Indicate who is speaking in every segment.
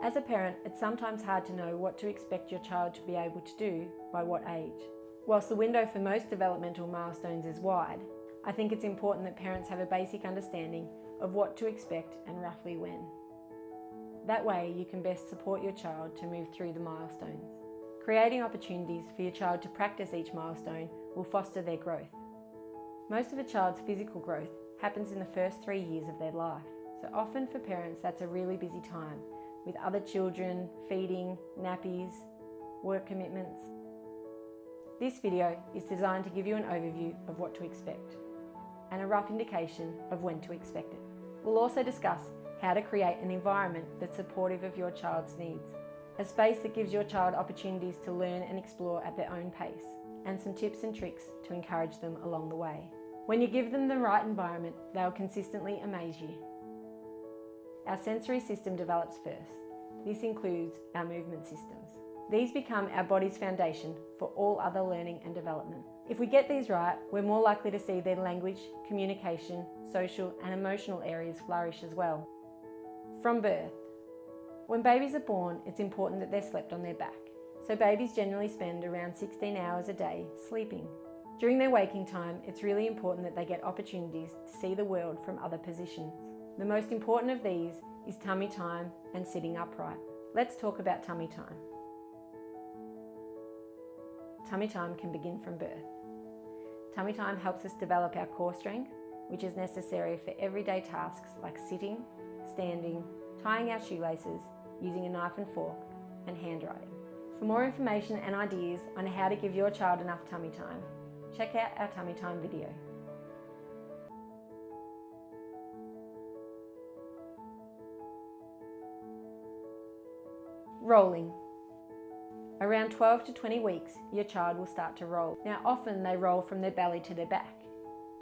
Speaker 1: As a parent, it's sometimes hard to know what to expect your child to be able to do by what age. Whilst the window for most developmental milestones is wide, I think it's important that parents have a basic understanding of what to expect and roughly when. That way, you can best support your child to move through the milestones. Creating opportunities for your child to practice each milestone will foster their growth. Most of a child's physical growth happens in the first 3 years of their life, so often for parents that's a really busy time, with other children, feeding, nappies, work commitments. This video is designed to give you an overview of what to expect and a rough indication of when to expect it. We'll also discuss how to create an environment that's supportive of your child's needs, a space that gives your child opportunities to learn and explore at their own pace, and some tips and tricks to encourage them along the way. When you give them the right environment, they'll consistently amaze you. Our sensory system develops first. This includes our movement systems. These become our body's foundation for all other learning and development. If we get these right, we're more likely to see their language, communication, social and emotional areas flourish as well. From birth. When babies are born, it's important that they're slept on their back. So babies generally spend around 16 hours a day sleeping. During their waking time, it's really important that they get opportunities to see the world from other positions. The most important of these is tummy time and sitting upright. Let's talk about tummy time. Tummy time can begin from birth. Tummy time helps us develop our core strength, which is necessary for everyday tasks like sitting, standing, tying our shoelaces, using a knife and fork, and handwriting. For more information and ideas on how to give your child enough tummy time, check out our tummy time video. Rolling. Around 12 to 20 weeks, your child will start to roll. Now often they roll from their belly to their back,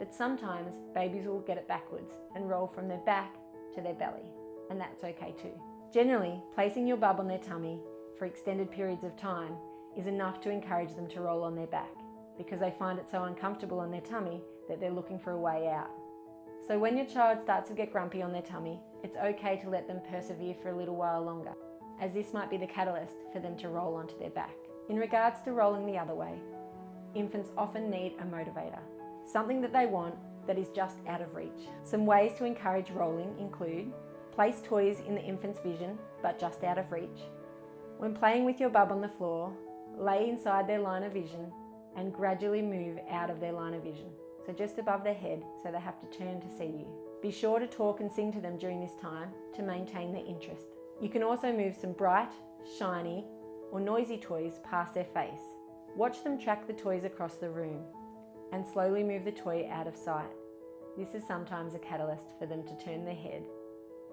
Speaker 1: but sometimes babies will get it backwards and roll from their back to their belly, and that's okay too. Generally, placing your bub on their tummy for extended periods of time is enough to encourage them to roll on their back, because they find it so uncomfortable on their tummy that they're looking for a way out. So when your child starts to get grumpy on their tummy, it's okay to let them persevere for a little while longer, as this might be the catalyst for them to roll onto their back. In regards to rolling the other way, infants often need a motivator, something that they want that is just out of reach. Some ways to encourage rolling include: place toys in the infant's vision but just out of reach. When playing with your bub on the floor, lay inside their line of vision and gradually move out of their line of vision, so just above their head so they have to turn to see you. Be sure to talk and sing to them during this time to maintain their interest. You can also move some bright, shiny or noisy toys past their face. Watch them track the toys across the room and slowly move the toy out of sight. This is sometimes a catalyst for them to turn their head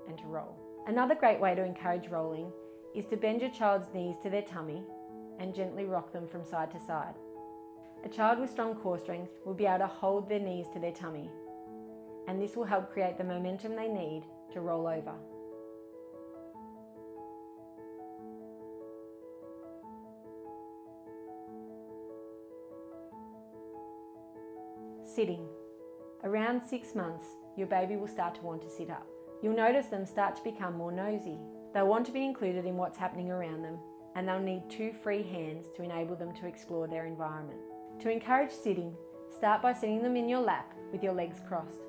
Speaker 1: and to roll. Another great way to encourage rolling is to bend your child's knees to their tummy and gently rock them from side to side. A child with strong core strength will be able to hold their knees to their tummy, and this will help create the momentum they need to roll over. Sitting. Around 6 months, your baby will start to want to sit up. You'll notice them start to become more nosy. They'll want to be included in what's happening around them, and they'll need 2 free hands to enable them to explore their environment. To encourage sitting, start by sitting them in your lap with your legs crossed.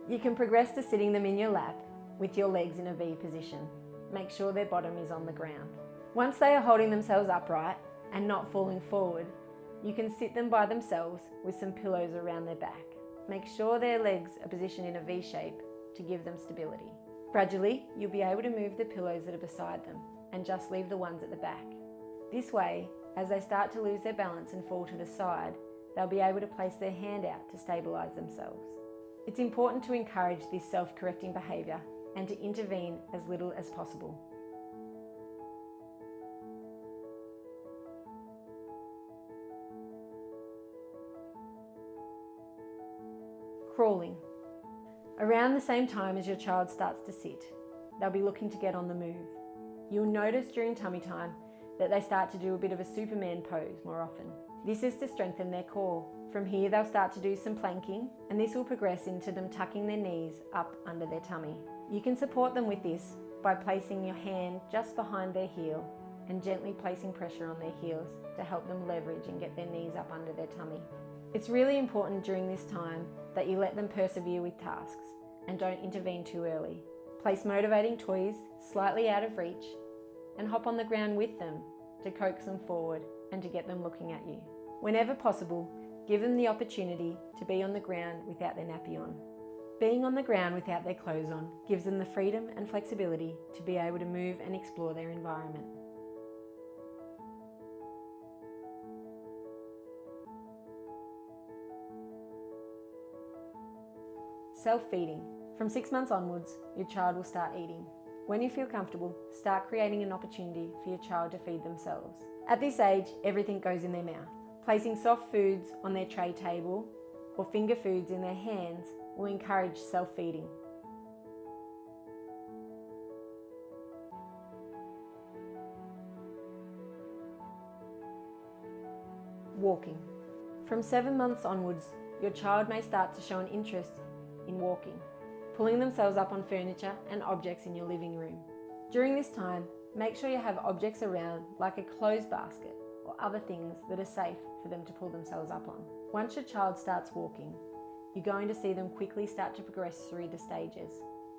Speaker 1: You can progress to sitting them in your lap with your legs in a V position. Make sure their bottom is on the ground. Once they are holding themselves upright and not falling forward, you can sit them by themselves with some pillows around their back. Make sure their legs are positioned in a V shape to give them stability. Gradually, you'll be able to move the pillows that are beside them and just leave the ones at the back. This way, as they start to lose their balance and fall to the side, they'll be able to place their hand out to stabilise themselves. It's important to encourage this self-correcting behaviour and to intervene as little as possible. Crawling. Around the same time as your child starts to sit, they'll be looking to get on the move. You'll notice during tummy time that they start to do a bit of a Superman pose more often. This is to strengthen their core. From here they'll start to do some planking, and this will progress into them tucking their knees up under their tummy. You can support them with this by placing your hand just behind their heel and gently placing pressure on their heels to help them leverage and get their knees up under their tummy. It's really important during this time that you let them persevere with tasks and don't intervene too early. Place motivating toys slightly out of reach and hop on the ground with them to coax them forward and to get them looking at you. Whenever possible, give them the opportunity to be on the ground without their nappy on. Being on the ground without their clothes on gives them the freedom and flexibility to be able to move and explore their environment. Self-feeding. From 6 months onwards, your child will start eating. When you feel comfortable, start creating an opportunity for your child to feed themselves. At this age, everything goes in their mouth. Placing soft foods on their tray table or finger foods in their hands will encourage self-feeding. Walking. From 7 months onwards, your child may start to show an interest in walking, pulling themselves up on furniture and objects in your living room. During this time, make sure you have objects around like a clothes basket or other things that are safe for them to pull themselves up on. Once your child starts walking, you're going to see them quickly start to progress through the stages.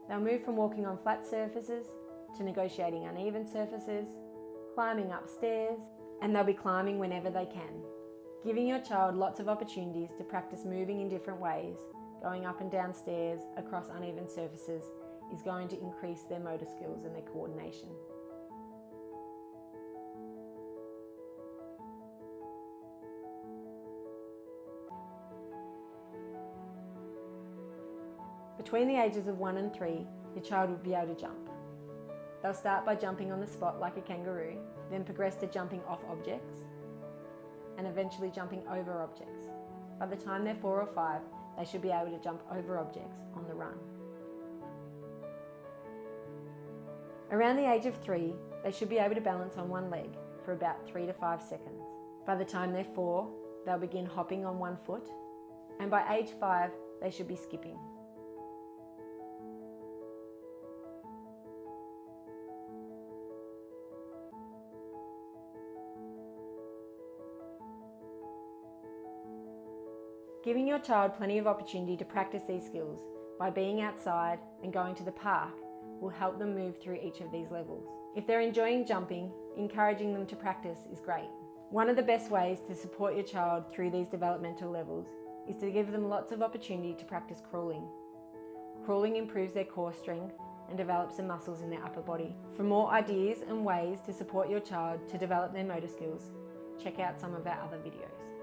Speaker 1: They'll move from walking on flat surfaces to negotiating uneven surfaces, climbing upstairs, and they'll be climbing whenever they can. Giving your child lots of opportunities to practice moving in different ways, going up and down stairs, across uneven surfaces, is going to increase their motor skills and their coordination. Between the ages of 1 and 3, your child will be able to jump. They'll start by jumping on the spot like a kangaroo, then progress to jumping off objects, and eventually jumping over objects. By the time they're 4 or 5, they should be able to jump over objects on the run. Around the age of 3, they should be able to balance on one leg for about 3 to 5 seconds. By the time they're 4, they'll begin hopping on one foot, and by age 5, they should be skipping. Giving your child plenty of opportunity to practice these skills by being outside and going to the park will help them move through each of these levels. If they're enjoying jumping, encouraging them to practice is great. One of the best ways to support your child through these developmental levels is to give them lots of opportunity to practice crawling. Crawling improves their core strength and develops the muscles in their upper body. For more ideas and ways to support your child to develop their motor skills, check out some of our other videos.